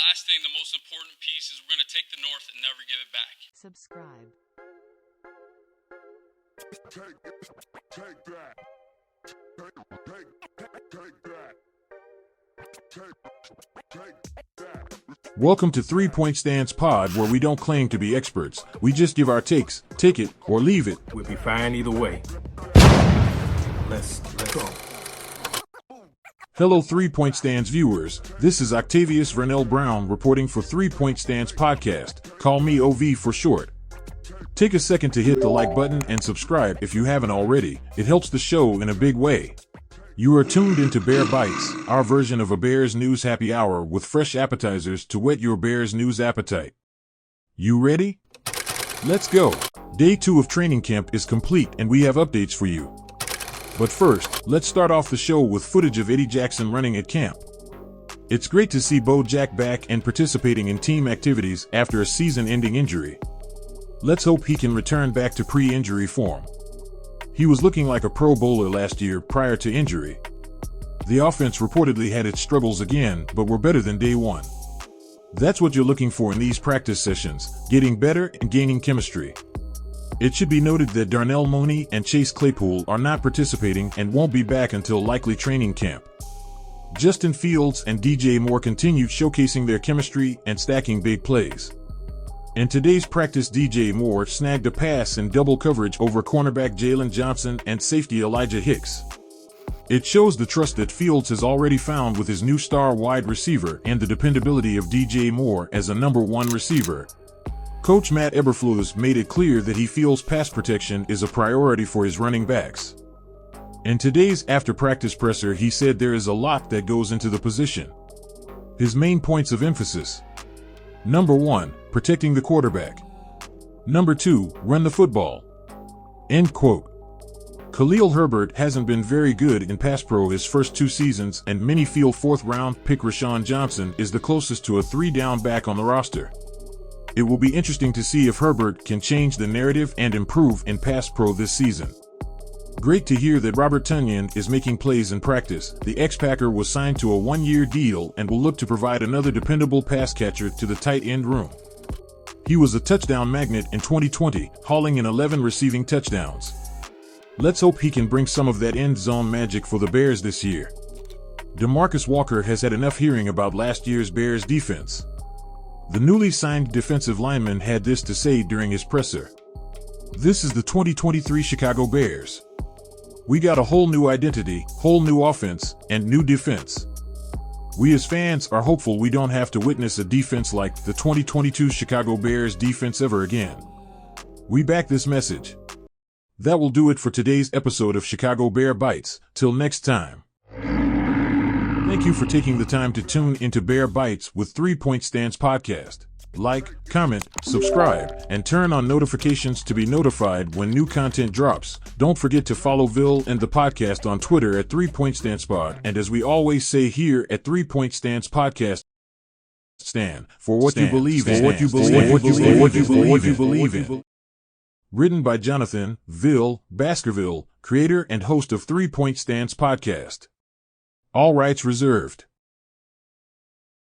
Last thing, the most important piece is we're going to take the North and never give it back. Subscribe. Take that. Take that. Welcome to 3 Point Stance Pod, where we don't claim to be experts. We just give our takes. Take it or leave it. We'll be fine either way. Let's go. Hello 3 Point Stance viewers. This is Octavius Vernell Brown reporting for 3 Point Stance Podcast. Call me OV for short. Take a second to hit the like button and subscribe if you haven't already. It helps the show in a big way. You are tuned into Bear Bites, our version of a Bears News happy hour with fresh appetizers to whet your Bears News appetite. You ready? Let's go. Day 2 of training camp is complete and we have updates for you. But first, let's start off the show with footage of Eddie Jackson running at camp. It's great to see Bo Jack back and participating in team activities after a season-ending injury. Let's hope he can return back to pre-injury form. He was looking like a Pro Bowler last year prior to injury. The offense reportedly had its struggles again, but were better than day one. That's what you're looking for in these practice sessions, getting better and gaining chemistry. It should be noted that Darnell Mooney and Chase Claypool are not participating and won't be back until likely training camp. Justin Fields and DJ Moore continued showcasing their chemistry and stacking big plays. In today's practice, DJ Moore snagged a pass in double coverage over cornerback Jalen Johnson and safety Elijah Hicks. It shows the trust that Fields has already found with his new star wide receiver and the dependability of DJ Moore as a number one receiver. Coach Matt Eberflus made it clear that he feels pass protection is a priority for his running backs. In today's after-practice presser, he said there is a lot that goes into the position. His main points of emphasis: Number 1, protecting the quarterback. Number 2, run the football. End quote. Khalil Herbert hasn't been very good in pass pro his first 2 seasons, and many feel 4th-round pick Rashawn Johnson is the closest to a 3-down back on the roster. It will be interesting to see if Herbert can change the narrative and improve in pass pro this season. Great to hear that Robert Tonyan is making plays in practice. The ex-Packer was signed to a 1-year deal and will look to provide another dependable pass catcher to the tight end room. He was a touchdown magnet in 2020, hauling in 11 receiving touchdowns. Let's hope he can bring some of that end zone magic for the Bears this year. DeMarcus Walker has had enough hearing about last year's Bears defense. The newly signed defensive lineman had this to say during his presser. This is the 2023 Chicago Bears. We got a whole new identity, whole new offense, and new defense. We as fans are hopeful we don't have to witness a defense like the 2022 Chicago Bears defense ever again. We back this message. That will do it for today's episode of Chicago Bear Bites. Till next time. Thank you for taking the time to tune into Bear Bites with 3 Point Stance Podcast. Like, comment, subscribe, and turn on notifications to be notified when new content drops. Don't forget to follow Vil and the podcast on Twitter at 3 Point Stance Pod. And as we always say here at 3 Point Stance Podcast, stand for what you believe in. What you believe in. Written by Jonathan Vil Baskerville, creator and host of 3 Point Stance Podcast. All rights reserved.